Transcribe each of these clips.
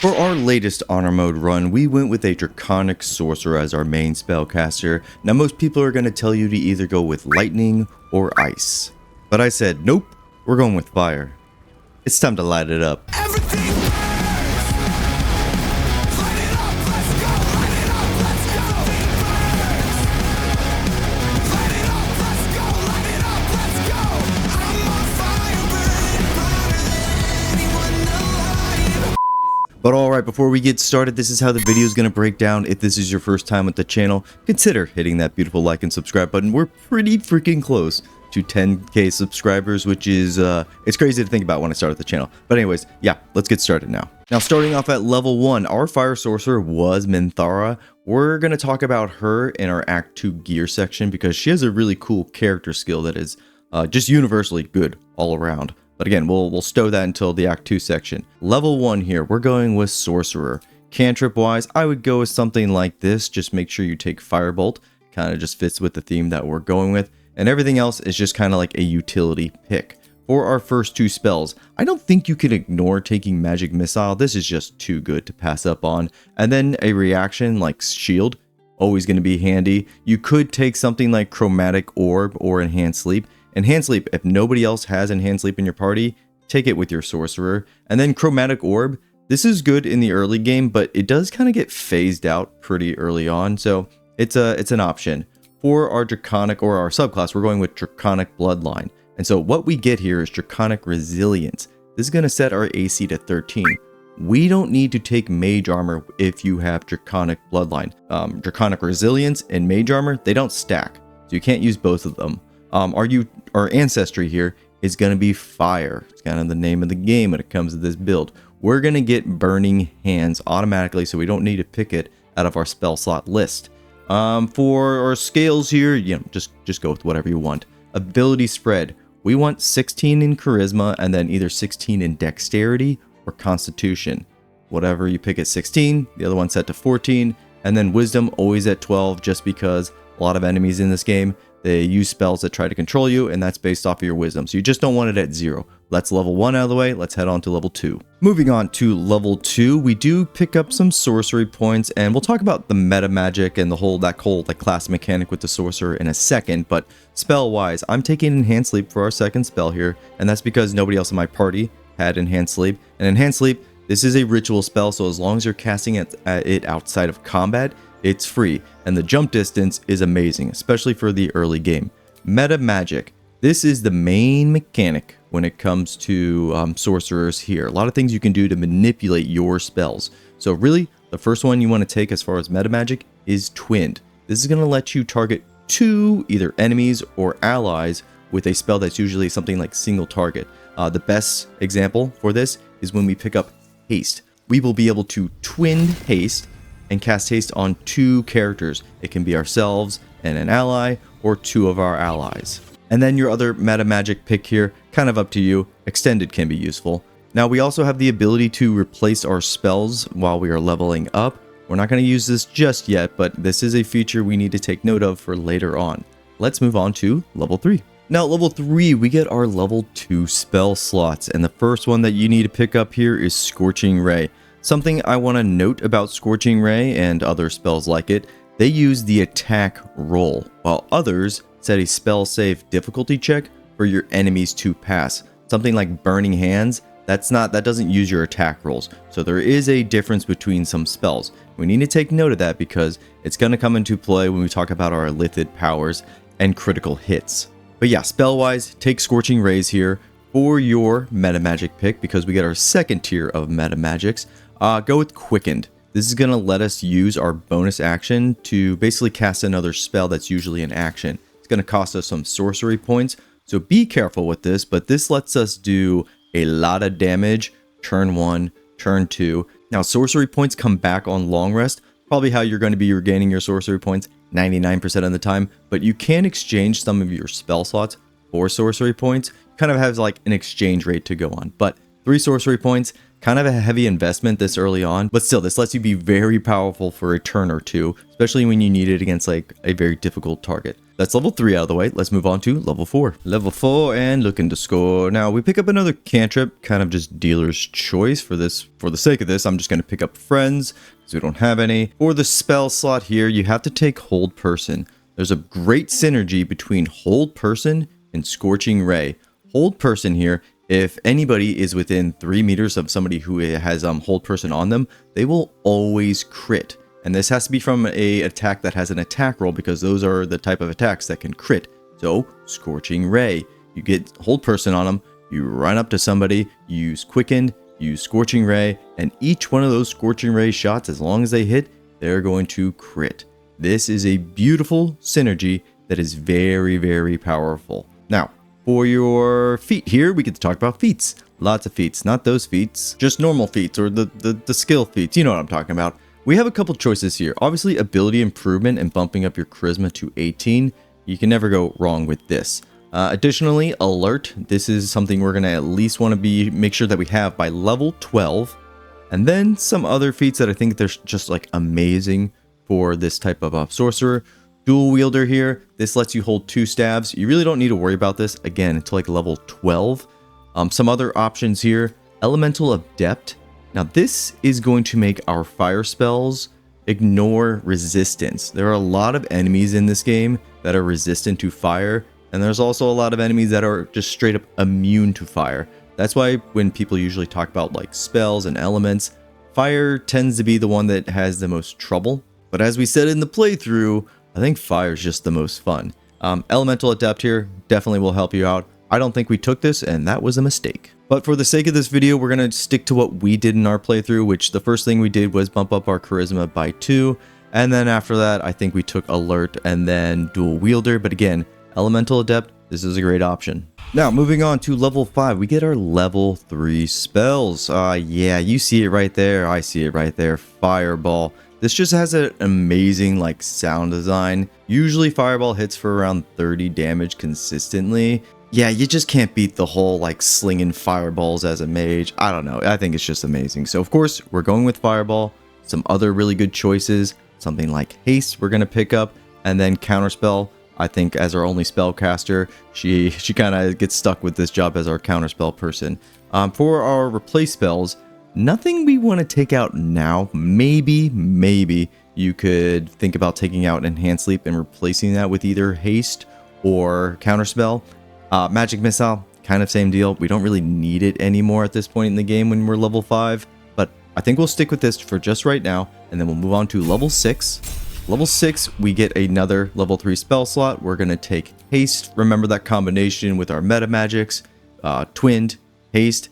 For our latest honor mode run, we went with a Draconic Sorcerer as our main spellcaster. Now most people are going to tell you to either go with lightning or ice. But I said, nope, we're going with fire. It's time to light it up. Everything burns! Light it up, let's go! Light it up, let's go! Everything burns! Light it up, let's go! Light it up, let's go! I'm on fire, burning brighter than anyone alive! But alright, before we get started, this is how the video is going to break down. If this is your first time with the channel, consider hitting that beautiful like and subscribe button. We're pretty freaking close to 10k subscribers, which is it's crazy to think about when I started the channel. But anyways, yeah, let's get started now. Now starting off at level 1, our fire sorcerer was Minthara. We're going to talk about her in our Act 2 gear section because she has a really cool character skill that is just universally good all around. But again, we'll stow that until the Act 2 section. Level 1 here, we're going with Sorcerer. Cantrip wise, I would go with something like this. Just make sure you take Firebolt. Kind of just fits with the theme that we're going with. And everything else is just kind of like a utility pick. For our first two spells, I don't think you can ignore taking Magic Missile. This is just too good to pass up on. And then a reaction like Shield, always going to be handy. You could take something like Chromatic Orb or Enhanced Sleep. Enhanced Sleep, if nobody else has Enhanced Sleep in your party, take it with your Sorcerer. And then Chromatic Orb, this is good in the early game, but it does kind of get phased out pretty early on. So it's an option. For our Draconic or our subclass, we're going with Draconic Bloodline. And so what we get here is Draconic Resilience. This is going to set our AC to 13. We don't need to take Mage Armor if you have Draconic Bloodline. Draconic Resilience and Mage Armor, they don't stack. So you can't use both of them. Our Ancestry here is going to be Fire. It's kind of the name of the game when it comes to this build. We're going to get Burning Hands automatically, so we don't need to pick it out of our spell slot list. For our scales here, you know, just go with whatever you want. Ability spread. We want 16 in charisma and then either 16 in dexterity or constitution. Whatever you pick at 16, the other one set to 14, and then wisdom always at 12 just because a lot of enemies in this game, they use spells that try to control you, and that's based off of your wisdom. So you just don't want it at 0. That's level 1 out of the way. Let's head on to level 2. Moving on to level 2, we do pick up some sorcery points, and we'll talk about the meta magic and that whole like class mechanic with the sorcerer in a second. But spell wise, I'm taking Enhanced Sleep for our second spell here, and that's because nobody else in my party had Enhanced Sleep. And Enhanced Sleep, this is a ritual spell, so as long as you're casting it outside of combat, it's free, and the jump distance is amazing, especially for the early game. Meta magic. This is the main mechanic when it comes to sorcerers here. A lot of things you can do to manipulate your spells. So really, the first one you want to take as far as meta magic is Twinned. This is going to let you target 2 either enemies or allies with a spell that's usually something like single target. The best example for this is when we pick up Haste. We will be able to Twinned Haste and cast haste on 2 characters. It can be ourselves and an ally, or 2 of our allies. And then your other meta magic pick here, kind of up to you. Extended can be useful. Now we also have the ability to replace our spells while we are leveling up. We're not going to use this just yet, but this is a feature we need to take note of for later on. Let's move on to level 3. Now at level 3, we get our level 2 spell slots, and the first one that you need to pick up here is Scorching Ray. Something I want to note about Scorching Ray and other spells like it, they use the attack roll, while others set a spell save difficulty check for your enemies to pass. Something like Burning Hands, that doesn't use your attack rolls. So there is a difference between some spells. We need to take note of that because it's going to come into play when we talk about our Lithid powers and critical hits. But yeah, spell wise, take Scorching Rays here for your meta magic pick because we get our second tier of meta magics. Go with Quickened. This is going to let us use our bonus action to basically cast another spell that's usually an action. It's going to cost us some sorcery points, so be careful with this, but this lets us do a lot of damage turn 1, turn 2. Now, sorcery points come back on long rest, probably how you're going to be regaining your sorcery points 99% of the time, but you can exchange some of your spell slots for sorcery points. Kind of has like an exchange rate to go on, but 3 sorcery points, kind of a heavy investment this early on, but still this lets you be very powerful for a turn or 2, especially when you need it against like a very difficult target. That's level 3 out of the way. Let's move on to level 4. Level 4 and looking to score. Now we pick up another cantrip, kind of just dealer's choice for this. For the sake of this, I'm just going to pick up friends because we don't have any. For the spell slot here, you have to take hold person. There's a great synergy between hold person and scorching ray. Hold person here, if anybody is within 3 meters of somebody who has hold person on them, they will always crit. And this has to be from a attack that has an attack roll because those are the type of attacks that can crit. So, Scorching Ray. You get hold person on them, you run up to somebody, use Quickened, use Scorching Ray, and each one of those Scorching Ray shots, as long as they hit, they're going to crit. This is a beautiful synergy that is very, very powerful. Now, for your feat here, we get to talk about feats. Lots of feats, not those feats, just normal feats or the skill feats. You know what I'm talking about. We have a couple choices here. Obviously, ability improvement and bumping up your charisma to 18. You can never go wrong with this. Additionally, alert. This is something we're going to at least want to make sure that we have by level 12. And then some other feats that I think they're just like amazing for this type of sorcerer. Dual wielder here. This lets you hold 2 stabs. You really don't need to worry about this again until like level 12. Some other options here. Elemental Adept. Now this is going to make our fire spells ignore resistance. There are a lot of enemies in this game that are resistant to fire, and there's also a lot of enemies that are just straight up immune to fire. That's why when people usually talk about like spells and elements, fire tends to be the one that has the most trouble. But as we said in the playthrough, I think fire is just the most fun. Elemental Adept here definitely will help you out. I don't think we took this, and that was a mistake. But for the sake of this video, we're going to stick to what we did in our playthrough, which the first thing we did was bump up our charisma by 2. And then after that, I think we took alert and then dual wielder. But again, elemental adept, this is a great option. Now, moving on to level 5, we get our level 3 spells. Yeah, you see it right there. I see it right there. Fireball. This just has an amazing like sound design. Usually Fireball hits for around 30 damage consistently. Yeah, you just can't beat the whole like slinging fireballs as a mage. I don't know. I think it's just amazing. So of course, we're going with Fireball. Some other really good choices. Something like Haste we're going to pick up. And then Counterspell. I think as our only spellcaster, she kind of gets stuck with this job as our counterspell person. For our replace spells, nothing we want to take out now. Maybe you could think about taking out Enhanced Sleep and replacing that with either Haste or Counterspell. Magic Missile, kind of same deal. We don't really need it anymore at this point in the game when we're level 5. But I think we'll stick with this for just right now. And then we'll move on to level 6. Level 6, we get another level 3 spell slot. We're going to take Haste. Remember that combination with our meta magics. Twinned, Haste.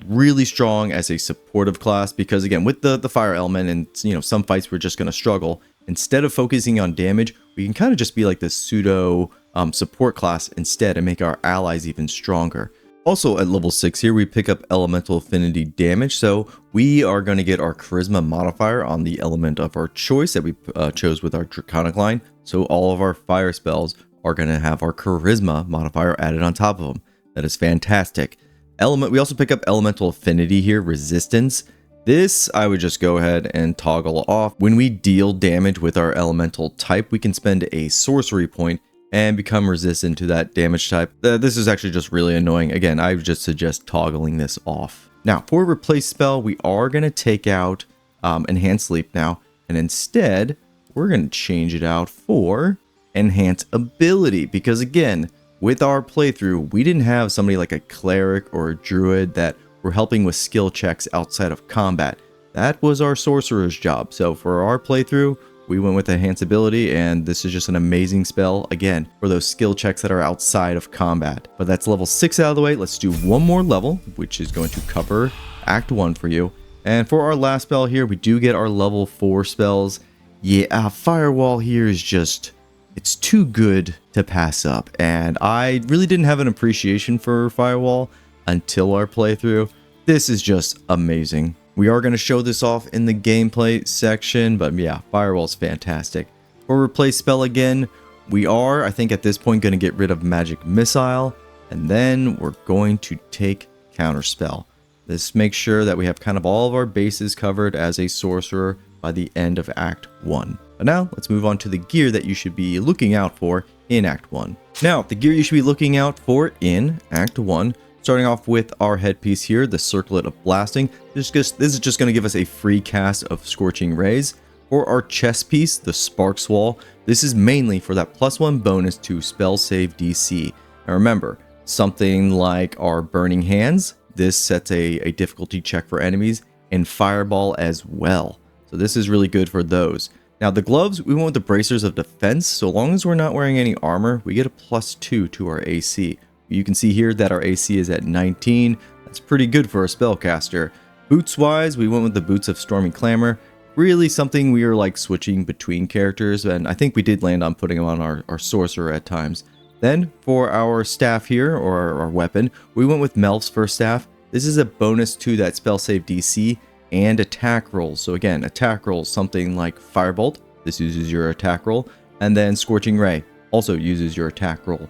Really strong as a supportive class. Because again, with the fire element and some fights we're just going to struggle. Instead of focusing on damage, we can kind of just be like this pseudo support class instead and make our allies even stronger. Also at level 6 here, we pick up elemental affinity damage. So we are going to get our charisma modifier on the element of our choice that we chose with our draconic line. So all of our fire spells are going to have our charisma modifier added on top of them. That is fantastic. We also pick up elemental affinity here, resistance. This, I would just go ahead and toggle off. When we deal damage with our elemental type, we can spend a sorcery point and become resistant to that damage type. This is actually just really annoying. Again, I would just suggest toggling this off. Now, for replace spell, we are going to take out Enhanced Sleep now. And instead, we're going to change it out for Enhance Ability. Because again, with our playthrough, we didn't have somebody like a cleric or a druid that were helping with skill checks outside of combat. That was our sorcerer's job. So for our playthrough, we went with Enhance Ability, and this is just an amazing spell, again, for those skill checks that are outside of combat. But that's level 6 out of the way. Let's do one more level, which is going to cover Act 1 for you. And for our last spell here, we do get our level 4 spells. Yeah, Firewall here is just, it's too good to pass up. And I really didn't have an appreciation for Firewall until our playthrough. This is just amazing. We are going to show this off in the gameplay section, but yeah, Firewall's fantastic. For replace spell again, we are, I think at this point, going to get rid of Magic Missile, and then we're going to take Counterspell. This makes sure that we have kind of all of our bases covered as a sorcerer by the end of Act 1. But now let's move on to the gear that you should be looking out for in Act 1. Now, the gear you should be looking out for in Act 1, starting off with our headpiece here, the Circlet of Blasting. This is just going to give us a free cast of Scorching Rays. For our chest piece, the Sparks Wall, this is mainly for that +1 bonus to spell save DC. Now remember, something like our Burning Hands, this sets a difficulty check for enemies, and Fireball as well. So this is really good for those. Now the gloves, we went with the Bracers of Defense. So long as we're not wearing any armor, we get a +2 to our AC. You can see here that our AC is at 19. That's pretty good for a spellcaster. Boots wise, we went with the Boots of Stormy Clamor. Really something we are like switching between characters, and I think we did land on putting them on our sorcerer at times. Then for our staff here, or our weapon, we went with Melf's first staff. This is a bonus to that spell save DC and attack rolls. So again, attack rolls, something like Firebolt, this uses your attack roll, and then Scorching Ray also uses your attack roll.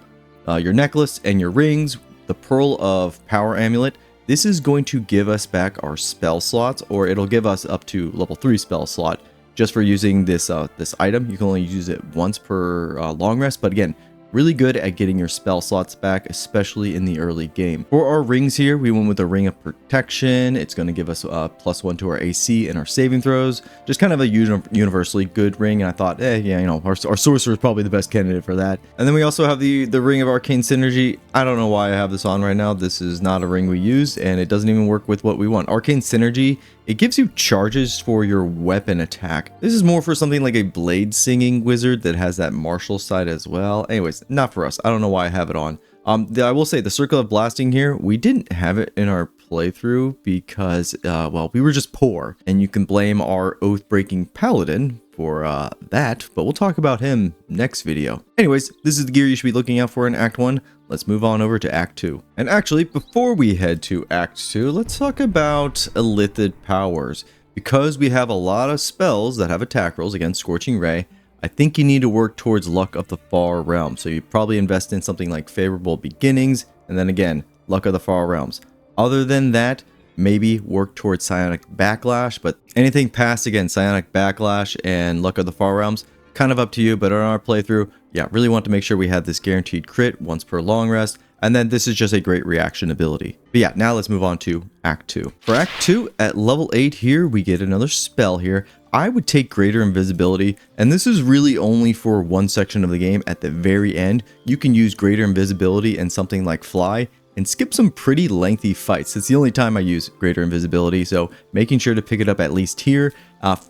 Your necklace and your rings, the Pearl of Power Amulet, this is going to give us back our spell slots, or it'll give us up to level 3 spell slot just for using this this item. You can only use it once per long rest, but again, really good at getting your spell slots back, especially in the early game. For our rings here, we went with a Ring of Protection. It's going to give us +1 to our AC and our saving throws. Just kind of a universally good ring, and I thought, yeah, you know, our sorcerer is probably the best candidate for that. And then we also have the Ring of Arcane Synergy. I don't know why I have this on right now. This is not a ring we use, and it doesn't even work with what we want. Arcane Synergy, it gives you charges for your weapon attack. This is more for something like a blade singing wizard that has that martial side as well. Anyways, not for us. I don't know why I have it on. I will say the Circle of Blasting here, we didn't have it in our playthrough because, well, we were just poor. And you can blame our Oath-Breaking Paladin for that, but we'll talk about him next video. Anyways, this is the gear you should be looking out for in Act 1. Let's move on over to Act 2. And actually, before we head to Act 2, let's talk about Illithid powers. Because we have a lot of spells that have attack rolls against Scorching Ray, I think you need to work towards Luck of the Far Realms. So you probably invest in something like Favorable Beginnings, and then again, Luck of the Far Realms. Other than that, maybe work towards Psionic Backlash, but anything past, again, Psionic Backlash and Luck of the Far Realms, kind of up to you. But on our playthrough, yeah, really want to make sure we have this guaranteed crit once per long rest, and then this is just a great reaction ability. But yeah, now let's move on to Act 2. For Act 2, at level 8 here, we get another spell here. I would take Greater Invisibility, and this is really only for one section of the game. At the very end, you can use Greater Invisibility and something like Fly, and skip some pretty lengthy fights. It's the only time I use Greater Invisibility, so making sure to pick it up at least here.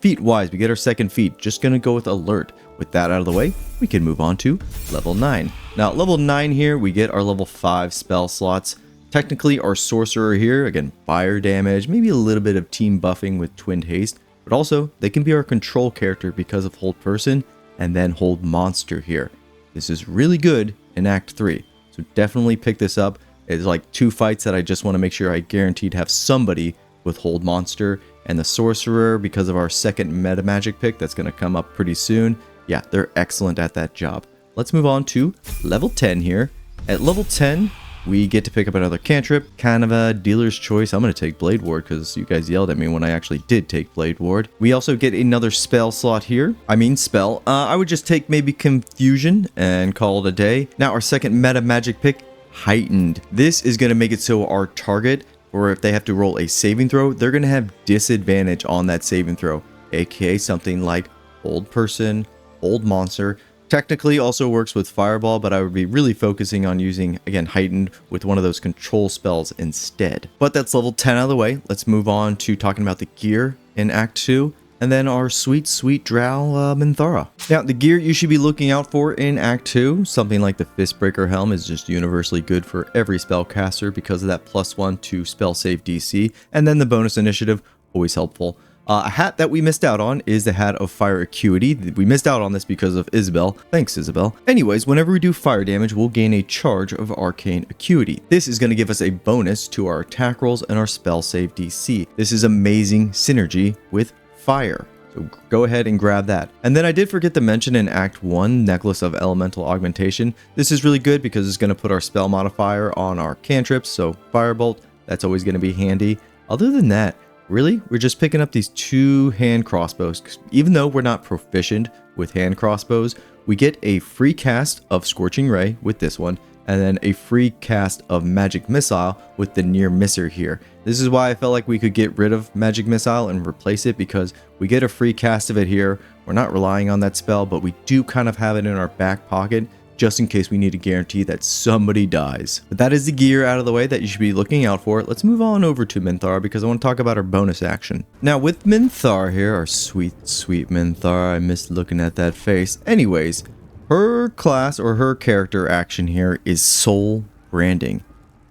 Feat wise, we get our second feat, just gonna go with Alert. With that out of the way, we can move on to level 9. Now, level 9 here, we get our level 5 spell slots. Technically, our Sorcerer here, again, fire damage, maybe a little bit of team buffing with Twinned Haste, but also they can be our control character because of Hold Person and then Hold Monster here. This is really good in Act 3, so definitely pick this up. It's like 2 fights that I just want to make sure I guaranteed have somebody with Hold Monster, and the Sorcerer, because of our second meta magic pick that's going to come up pretty soon. Yeah, they're excellent at that job. Let's move on to level 10 here. At level 10, we get to pick up another cantrip, kind of a dealer's choice. I'm going to take Blade Ward because you guys yelled at me when I actually did take Blade Ward. We also get another spell slot here. I would just take maybe Confusion and call it a day. Now, our second meta magic pick, Heightened. This is going to make it so our target, or if they have to roll a saving throw, they're going to have disadvantage on that saving throw, aka something like Hold Person, Hold Monster. Technically also works with Fireball, but I would be really focusing on using, again, Heightened with one of those control spells instead. But that's level 10 out of the way. Let's move on to talking about the gear in Act 2. And then our sweet, sweet drow, Minthara. Now, the gear you should be looking out for in Act 2, something like the Fistbreaker Helm is just universally good for every spellcaster because of that +1 to spell save DC. And then the bonus initiative, always helpful. A hat that we missed out on is the Hat of Fire Acuity. We missed out on this because of Isabel. Thanks, Isabel. Anyways, whenever we do fire damage, we'll gain a charge of Arcane Acuity. This is going to give us a bonus to our attack rolls and our spell save DC. This is amazing synergy with fire. So go ahead and grab that. And then I did forget to mention in Act 1, Necklace of Elemental Augmentation. This is really good because it's going to put our spell modifier on our cantrips. So Firebolt, that's always going to be handy. Other than that, Really, we're just picking up these 2 hand crossbows. Even though we're not proficient with hand crossbows, we get a free cast of Scorching Ray with this one, and then a free cast of Magic Missile with the Near Misser here. This is why I felt like we could get rid of Magic Missile and replace it, because we get a free cast of it here. We're not relying on that spell, but we do kind of have it in our back pocket just in case we need to guarantee that somebody dies. But that is the gear out of the way that you should be looking out for. Let's move on over to Minthara because I want to talk about our bonus action. Now with Minthara here, our sweet, sweet Minthara, I missed looking at that face. Anyways, her class or her character action here is Soul Branding.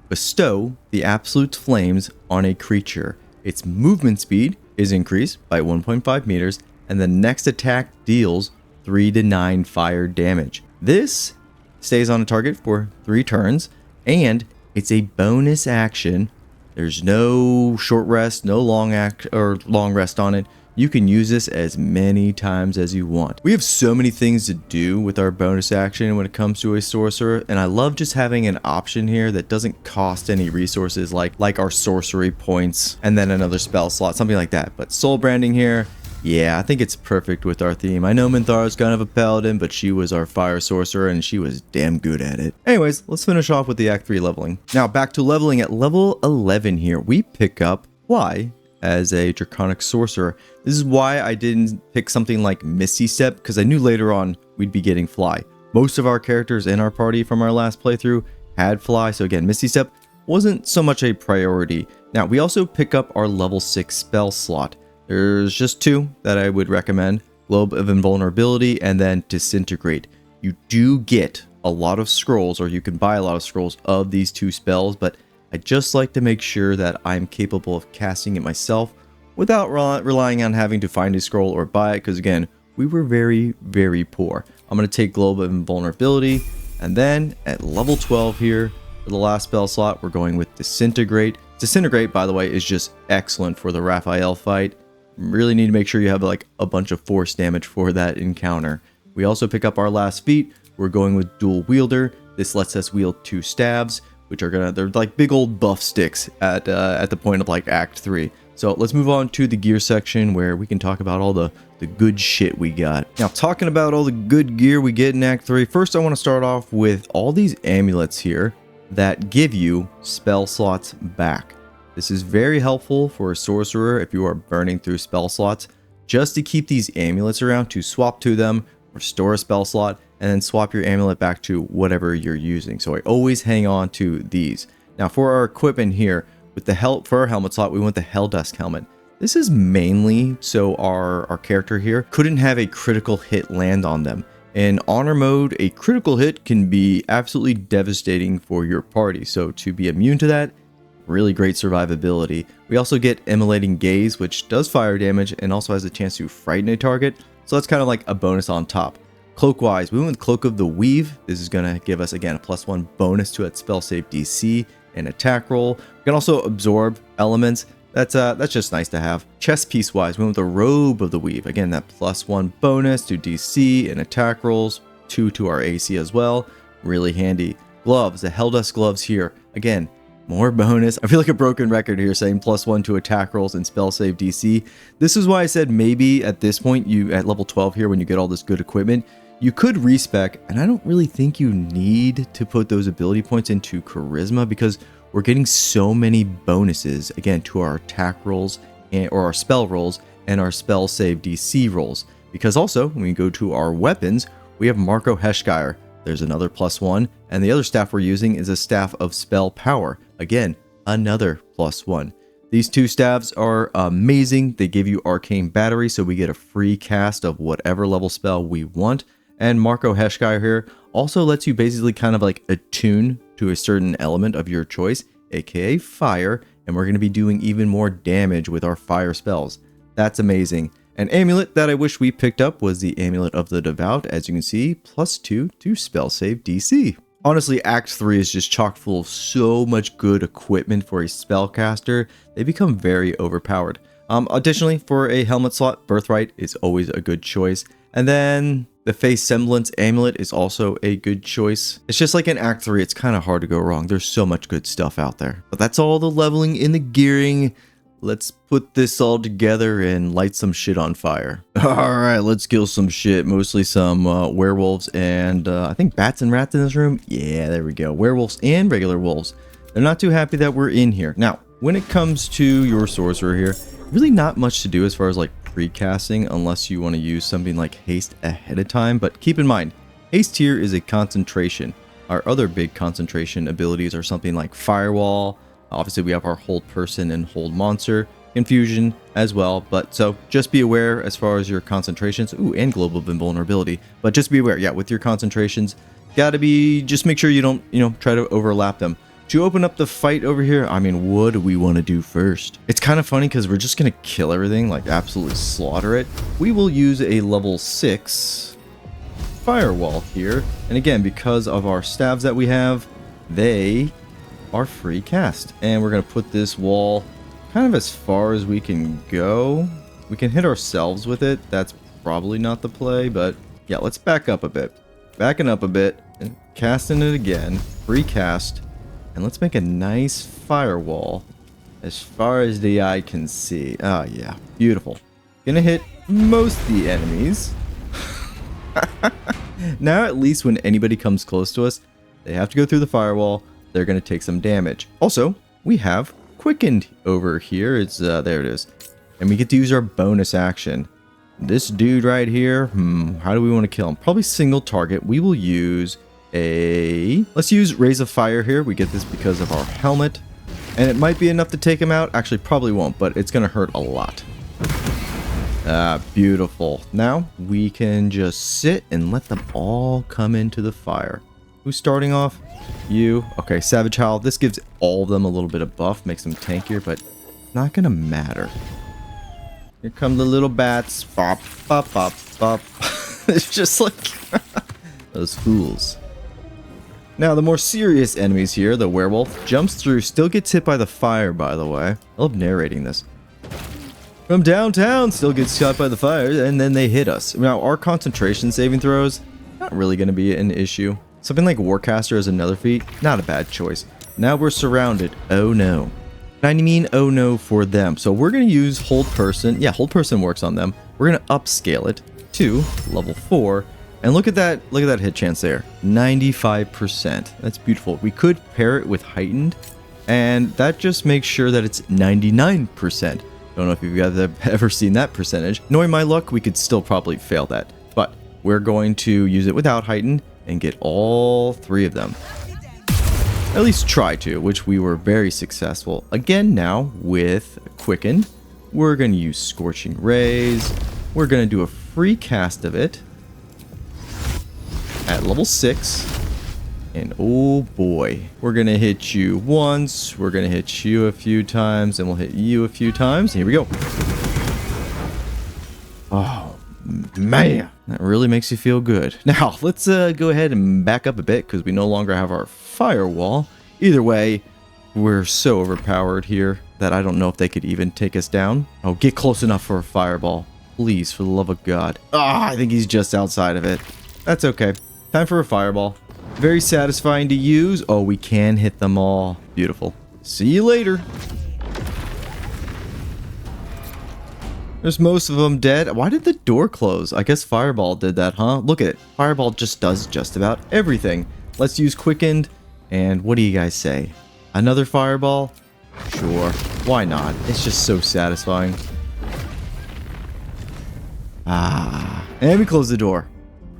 Bestow the absolute flames on a creature. Its movement speed is increased by 1.5 meters, and the next attack deals 3 to 9 fire damage. This stays on a target for 3 turns, and it's a bonus action. There's no short rest, no long rest on it. You can use this as many times as you want. We have so many things to do with our bonus action when it comes to a sorcerer, and I love just having an option here that doesn't cost any resources like our sorcery points and then another spell slot, something like that. But soul branding here, yeah, I think it's perfect with our theme. I know Minthara's kind of a paladin, but she was our fire sorcerer and she was damn good at it. Anyways, let's finish off with the Act 3 leveling. Now back to leveling at level 11 here. We pick up Fly as a Draconic Sorcerer. This is why I didn't pick something like Misty Step, because I knew later on we'd be getting Fly. Most of our characters in our party from our last playthrough had Fly, so again, Misty Step wasn't so much a priority. Now, we also pick up our level 6 spell slot. There's just 2 that I would recommend. Globe of Invulnerability and then Disintegrate. You do get a lot of scrolls, or you can buy a lot of scrolls of these 2 spells, but I just like to make sure that I'm capable of casting it myself without relying on having to find a scroll or buy it, because again, we were very, very poor. I'm going to take Globe of Invulnerability, and then at level 12 here, for the last spell slot, we're going with Disintegrate. Disintegrate, by the way, is just excellent for the Raphael fight. Really need to make sure you have like a bunch of force damage for that encounter. We also pick up our last feat. We're going with Dual Wielder. This lets us wield 2 staves, which are they're like big old buff sticks at the point of like Act 3. So let's move on to the gear section where we can talk about all the good shit we got. Now, talking about all the good gear we get in Act 3, first I want to start off with all these amulets here that give you spell slots back. This is very helpful for a sorcerer if you are burning through spell slots, just to keep these amulets around to swap to them, restore a spell slot, and then swap your amulet back to whatever you're using. So I always hang on to these. Now for our equipment here, with the for our helmet slot, we want the Helldusk helmet. This is mainly so our character here couldn't have a critical hit land on them. In honor mode, a critical hit can be absolutely devastating for your party. So to be immune to that, really great survivability. We also get Immolating Gaze, which does fire damage and also has a chance to frighten a target. So that's kind of like a bonus on top. Cloak-wise, we went with Cloak of the Weave. This is going to give us, again, a +1 bonus to that spell save DC and attack roll. We can also absorb elements. That's just nice to have. Chest piece-wise, we went with the Robe of the Weave. Again, that +1 bonus to DC and attack rolls. 2 to our AC as well. Really handy. Gloves, the Helldusk gloves here. Again, more bonus. I feel like a broken record here saying +1 to attack rolls and spell save DC. This is why I said maybe at this point, at level 12 here, when you get all this good equipment, you could respec, and I don't really think you need to put those ability points into Charisma, because we're getting so many bonuses, again, to our attack rolls or our spell rolls and our spell save DC rolls. Because also, when we go to our weapons, we have Marco Heshgire. There's another +1, and the other staff we're using is a Staff of Spell Power. Again, another +1. These 2 staffs are amazing. They give you Arcane Battery, so we get a free cast of whatever level spell we want. And Marco Heshgire here also lets you basically kind of like attune to a certain element of your choice, aka fire, and we're going to be doing even more damage with our fire spells. That's amazing. An amulet that I wish we picked up was the Amulet of the Devout. As you can see, +2 to spell save DC. Honestly, Act 3 is just chock full of so much good equipment for a spellcaster. They become very overpowered. Additionally, for a helmet slot, Birthright is always a good choice. And then the Face Semblance Amulet is also a good choice. It's just like in Act 3, it's kind of hard to go wrong. There's so much good stuff out there. But that's all the leveling in the gearing. let's put this all together and light some shit on fire. Alright, let's kill some shit. Mostly some werewolves and I think bats and rats in this room. Yeah, there we go. Werewolves and regular wolves. They're not too happy that we're in here. Now, when it comes to your sorcerer here, really not much to do as far as like pre-casting unless you want to use something like haste ahead of time. But keep in mind, haste here is a concentration. Our other big concentration abilities are something like firewall. Obviously, we have our hold person and hold monster, confusion as well. But so just be aware as far as your concentrations. Ooh, and global invulnerability. But just be aware, yeah, with your concentrations, gotta be, just make sure you don't, try to overlap them. To open up the fight over here, I mean, what do we want to do first? It's kind of funny because we're just going to kill everything, like absolutely slaughter it. We will use a level 6 firewall here. And again, because of our staves that we have, they are free cast. And we're going to put this wall kind of as far as we can go. We can hit ourselves with it. That's probably not the play, but yeah, let's back up a bit. Backing up a bit and casting it again. Free cast. And let's make a nice firewall as far as the eye can see. Oh, yeah. Beautiful. Gonna hit most of the enemies. Now, at least when anybody comes close to us, they have to go through the firewall. They're gonna take some damage. Also, we have quickened over here. It's there it is. And we get to use our bonus action. This dude right here, how do we want to kill him? Probably single target. We will use let's use Raise of Fire here. We get this because of our helmet. And it might be enough to take him out. Actually, probably won't, but it's going to hurt a lot. Beautiful. Now, we can just sit and let them all come into the fire. Who's starting off? You. Okay, Savage Howl. This gives all of them a little bit of buff. Makes them tankier, but not going to matter. Here come the little bats. Bop, bop, bop, bop. It's just like those fools. Now, the more serious enemies here, the werewolf, jumps through, still gets hit by the fire, by the way. I love narrating this. From downtown, still gets shot by the fire, and then they hit us. Now, our concentration saving throws, not really going to be an issue. Something like Warcaster as another feat, not a bad choice. Now we're surrounded. Oh no. I mean, oh no for them. So we're going to use Hold Person. Yeah, Hold Person works on them. We're going to upscale it to level 4. And look at that hit chance there. 95%. That's beautiful. We could pair it with Heightened, and that just makes sure that it's 99%. Don't know if you've guys ever seen that percentage. Knowing my luck, we could still probably fail that. But we're going to use it without Heightened and get all 3 of them. At least try to, which we were very successful. Again now, with Quicken, we're going to use Scorching Rays. We're going to do a free cast of it at level 6. And oh boy, we're going to hit you once, we're going to hit you a few times, and we'll hit you a few times. Here we go. Oh, man. That really makes you feel good. Now, let's go ahead and back up a bit because we no longer have our firewall. Either way, we're so overpowered here that I don't know if they could even take us down. Oh, get close enough for a fireball. Please, for the love of God. Ah, I think he's just outside of it. That's okay. Time for a fireball. Very satisfying to use. Oh, we can hit them all. Beautiful. See you later. There's most of them dead. Why did the door close? I guess Fireball did that, huh? Look at it. Fireball just does just about everything. Let's use Quickened. And what do you guys say? Another Fireball? Sure. Why not? It's just so satisfying. Ah. And we close the door.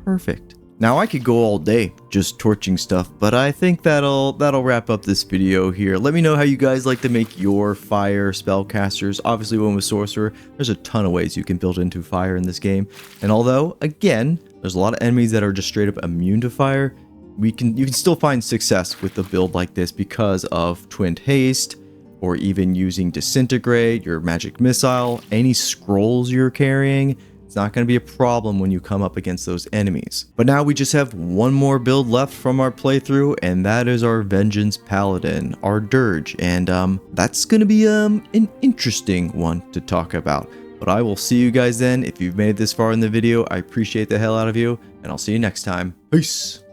Perfect. Now I could go all day just torching stuff, but I think that'll wrap up this video here. Let me know how you guys like to make your fire spellcasters. Obviously, when with Sorcerer, there's a ton of ways you can build into fire in this game. And although, again, there's a lot of enemies that are just straight up immune to fire, you can still find success with a build like this because of Twinned Haste, or even using Disintegrate, your magic missile, any scrolls you're carrying. It's not going to be a problem when you come up against those enemies. But now we just have one more build left from our playthrough, and that is our Vengeance Paladin, our Dirge. And that's going to be an interesting one to talk about. But I will see you guys then. If you've made it this far in the video, I appreciate the hell out of you, and I'll see you next time. Peace!